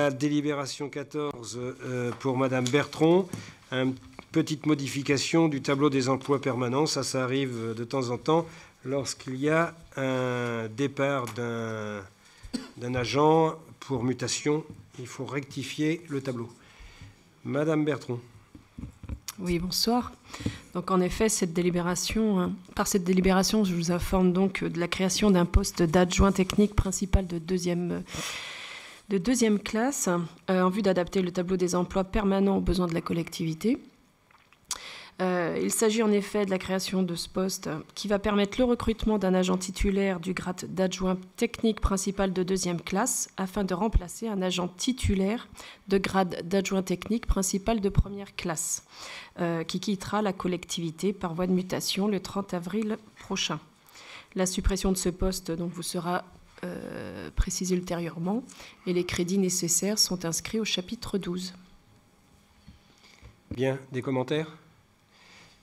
la délibération 14 pour Madame Bertrand. Une petite modification du tableau des emplois permanents. Ça arrive de temps en temps lorsqu'il y a un départ d'un agent pour mutation. Il faut rectifier le tableau. Madame Bertrand. Oui, bonsoir. Donc en effet, par cette délibération, je vous informe donc de la création d'un poste d'adjoint technique principal de deuxième classe en vue d'adapter le tableau des emplois permanents aux besoins de la collectivité. Il s'agit en effet de la création de ce poste qui va permettre le recrutement d'un agent titulaire du grade d'adjoint technique principal de deuxième classe afin de remplacer un agent titulaire de grade d'adjoint technique principal de première classe qui quittera la collectivité par voie de mutation le 30 avril prochain. La suppression de ce poste donc, vous sera précisée ultérieurement et les crédits nécessaires sont inscrits au chapitre 12. Bien, des commentaires ?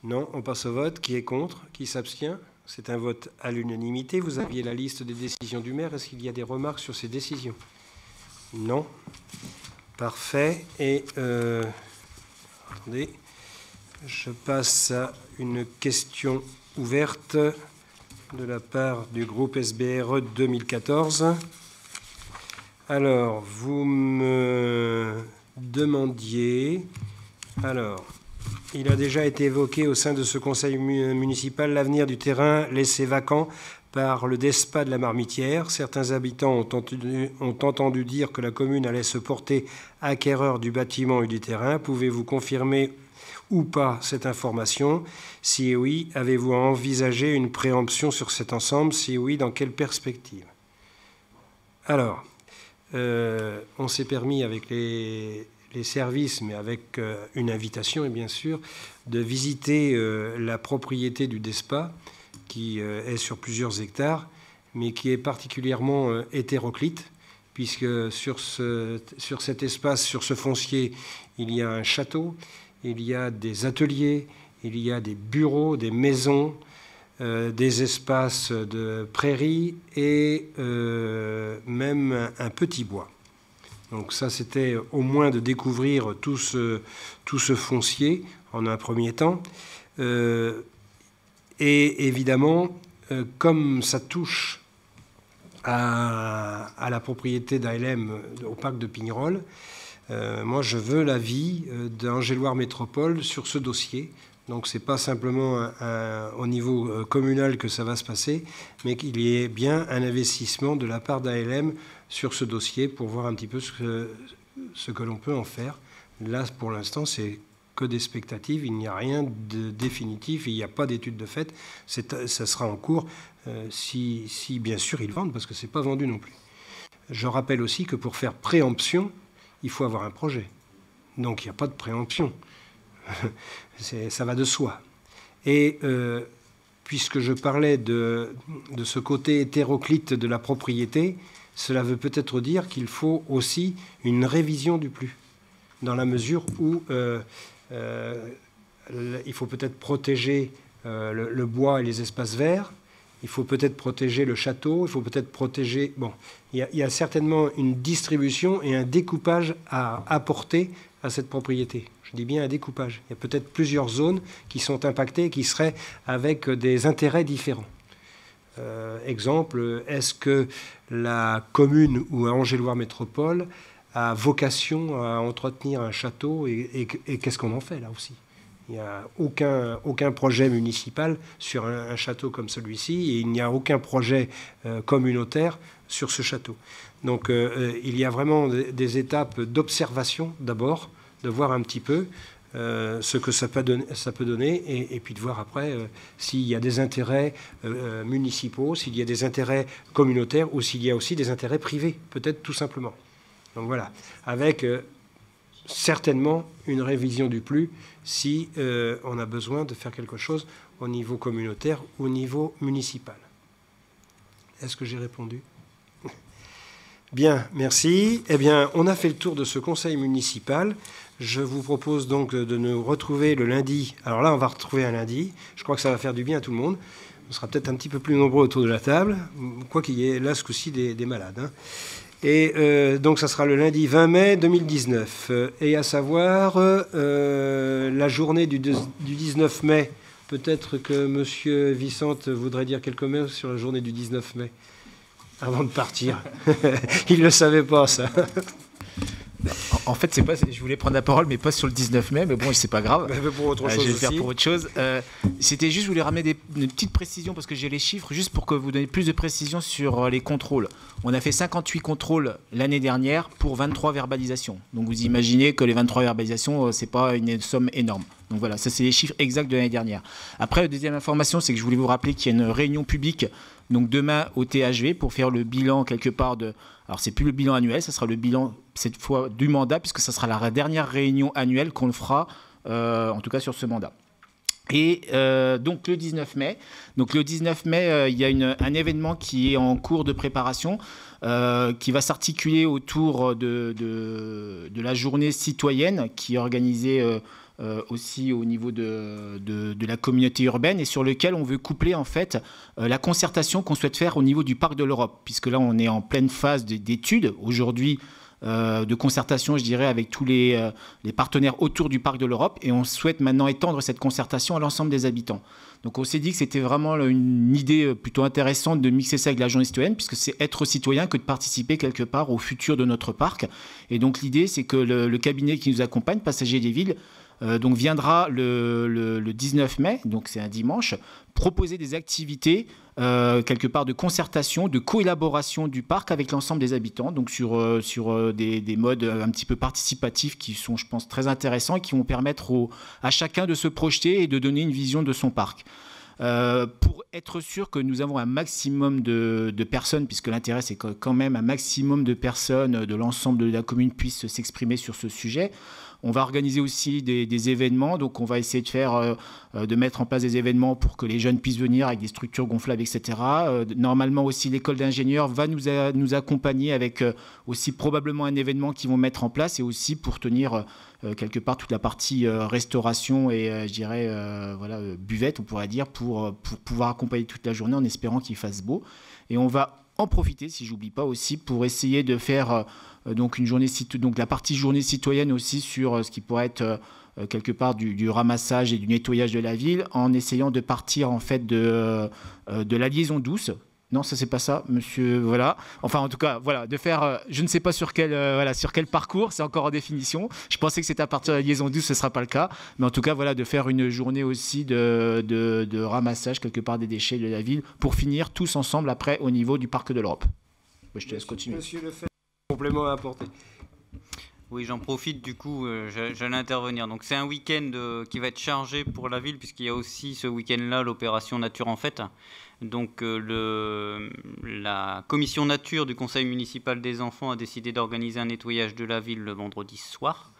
Non, on passe au vote. Qui est contre? Qui s'abstient? C'est un vote à l'unanimité. Vous aviez la liste des décisions du maire. Est-ce qu'il y a des remarques sur ces décisions? Non. Parfait. Et attendez, je passe à une question ouverte de la part du groupe SBRE 2014. Alors, vous me demandiez... Alors... Il a déjà été évoqué au sein de ce conseil municipal l'avenir du terrain laissé vacant par le DESPA de la Marmitière. Certains habitants ont entendu dire que la commune allait se porter acquéreur du bâtiment et du terrain. Pouvez-vous confirmer ou pas cette information? Si oui, avez-vous envisagé une préemption sur cet ensemble? Si oui, dans quelle perspective? Alors, on s'est permis avec les services, mais avec une invitation, et bien sûr, de visiter la propriété du DESPA, qui est sur plusieurs hectares, mais qui est particulièrement hétéroclite, puisque sur cet espace, sur ce foncier, il y a un château, il y a des ateliers, il y a des bureaux, des maisons, des espaces de prairies et même un petit bois. Donc ça, c'était au moins de découvrir tout ce foncier en un premier temps. Et évidemment, comme ça touche à la propriété d'ALM au parc de Pignerol, moi, je veux l'avis d'Angéloire Métropole sur ce dossier. Donc, ce n'est pas simplement au niveau communal que ça va se passer, mais qu'il y ait bien un investissement de la part d'ALM sur ce dossier pour voir un petit peu ce que l'on peut en faire. Là, pour l'instant, c'est que des spectatives. Il n'y a rien de définitif. Il n'y a pas d'étude de fait. Ça sera en cours si bien sûr, ils vendent, parce que ce n'est pas vendu non plus. Je rappelle aussi que pour faire préemption, il faut avoir un projet. Donc, il n'y a pas de préemption. Ça va de soi. Et puisque je parlais de ce côté hétéroclite de la propriété, cela veut peut-être dire qu'il faut aussi une révision du plus, dans la mesure où il faut peut-être protéger le bois et les espaces verts, il faut peut-être protéger le château, il faut peut-être protéger... Bon, il y a certainement une distribution et un découpage à apporter à cette propriété. Je dis bien un découpage. Il y a peut-être plusieurs zones qui sont impactées et qui seraient avec des intérêts différents. Exemple, est-ce que la commune ou Angéloire Métropole a vocation à entretenir un château et qu'est-ce qu'on en fait là aussi? Il n'y a aucun projet municipal sur un château comme celui-ci et il n'y a aucun projet communautaire sur ce château. Donc il y a vraiment des étapes d'observation d'abord, de voir un petit peu ce que ça peut donner et puis de voir après s'il y a des intérêts municipaux, s'il y a des intérêts communautaires ou s'il y a aussi des intérêts privés, peut-être tout simplement. Donc voilà, avec certainement une révision du plus si on a besoin de faire quelque chose au niveau communautaire ou au niveau municipal. Est-ce que j'ai répondu ? Bien, merci. Eh bien, on a fait le tour de ce conseil municipal. Je vous propose donc de nous retrouver le lundi. Alors là, on va retrouver un lundi. Je crois que ça va faire du bien à tout le monde. On sera peut-être un petit peu plus nombreux autour de la table, quoi qu'il y ait là ce coup-ci des malades. Hein. Et donc, ça sera le lundi 20 mai 2019. Et à savoir, la journée du 19 mai, peut-être que M. Vicente voudrait dire quelques mots sur la journée du 19 mai, avant de partir. Il ne le savait pas, ça. En fait, c'est pas, je voulais prendre la parole, mais pas sur le 19 mai, mais bon, c'est pas grave. Pour autre chose je vais le faire aussi. pour autre chose. C'était juste, je voulais ramener une petite précision, parce que j'ai les chiffres, juste pour que vous donniez plus de précision sur les contrôles. On a fait 58 contrôles l'année dernière pour 23 verbalisations. Donc vous imaginez que les 23 verbalisations, c'est pas une somme énorme. Donc voilà, ça c'est les chiffres exacts de l'année dernière. Après, la deuxième information, c'est que je voulais vous rappeler qu'il y a une réunion publique, donc demain au THV, pour faire le bilan quelque part de... Alors, c'est plus le bilan annuel, ça sera le bilan, cette fois, du mandat, puisque ça sera la dernière réunion annuelle qu'on fera, en tout cas sur ce mandat. Et donc, le 19 mai, il y a un événement qui est en cours de préparation, qui va s'articuler autour de la journée citoyenne, qui est organisée aussi au niveau de la communauté urbaine, et sur lequel on veut coupler en fait la concertation qu'on souhaite faire au niveau du Parc de l'Europe, puisque là on est en pleine phase d'études aujourd'hui, de concertation, je dirais, avec tous les partenaires autour du Parc de l'Europe, et on souhaite maintenant étendre cette concertation à l'ensemble des habitants. Donc on s'est dit que c'était vraiment une idée plutôt intéressante de mixer ça avec la journée citoyenne, puisque c'est être citoyen que de participer quelque part au futur de notre parc. Et donc l'idée, c'est que le cabinet qui nous accompagne, Passagers des Villes, donc viendra le 19 mai, donc c'est un dimanche, proposer des activités quelque part de concertation, de coélaboration du parc avec l'ensemble des habitants, donc sur des modes un petit peu participatifs qui sont, je pense, très intéressants et qui vont permettre à chacun de se projeter et de donner une vision de son parc. Pour être sûr que nous avons un maximum de personnes, puisque l'intérêt c'est que quand même un maximum de personnes de l'ensemble de la commune puissent s'exprimer sur ce sujet. On va organiser aussi des événements, donc on va essayer de mettre en place des événements pour que les jeunes puissent venir avec des structures gonflables, etc. Normalement aussi l'école d'ingénieurs va nous accompagner avec aussi probablement un événement qu'ils vont mettre en place, et aussi pour tenir quelque part toute la partie restauration et je dirais buvette, on pourrait dire, pour pouvoir accompagner toute la journée en espérant qu'il fasse beau. Et on va en profiter, si j'oublie pas aussi, pour essayer de faire donc la partie journée citoyenne aussi sur ce qui pourrait être quelque part du ramassage et du nettoyage de la ville, en essayant de partir en fait de la liaison douce. Non, ça c'est pas ça, monsieur. Voilà. Enfin, en tout cas, voilà, de faire. Je ne sais pas sur quel parcours, c'est encore en définition. Je pensais que c'était à partir de la liaison douce, ce ne sera pas le cas. Mais en tout cas, voilà, de faire une journée aussi de ramassage quelque part des déchets de la ville pour finir tous ensemble après au niveau du Parc de l'Europe. Je te laisse continuer. Monsieur Lefebvre, complément à apporter. Oui, j'en profite du coup, j'allais intervenir. Donc c'est un week-end qui va être chargé pour la ville, puisqu'il y a aussi ce week-end-là l'opération Nature en Fête. Donc la commission nature du conseil municipal des enfants a décidé d'organiser un nettoyage de la ville le vendredi soir.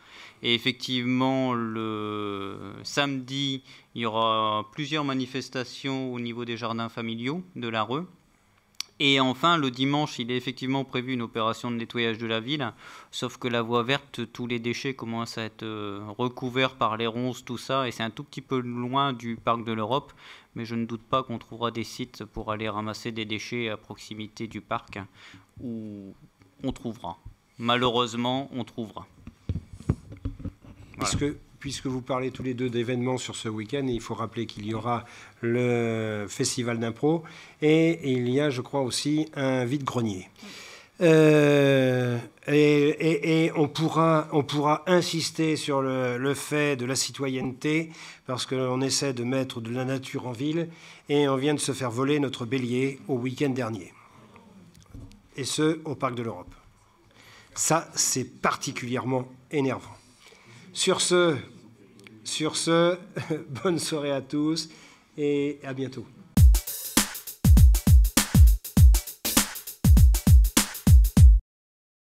Et effectivement, le samedi, il y aura plusieurs manifestations au niveau des jardins familiaux de la Reu. Et enfin, le dimanche, il est effectivement prévu une opération de nettoyage de la ville, sauf que la voie verte, tous les déchets commencent à être recouverts par les ronces, tout ça, et c'est un tout petit peu loin du Parc de l'Europe, mais je ne doute pas qu'on trouvera des sites pour aller ramasser des déchets à proximité du parc, où on trouvera. Malheureusement, on trouvera. Voilà. Puisque vous parlez tous les deux d'événements sur ce week-end, il faut rappeler qu'il y aura le festival d'impro et il y a, je crois, aussi un vide-grenier. Et on pourra insister sur le fait de la citoyenneté, parce qu'on essaie de mettre de la nature en ville, et on vient de se faire voler notre bélier au week-end dernier. Et ce, au Parc de l'Europe. Ça, c'est particulièrement énervant. Sur ce, bonne soirée à tous et à bientôt.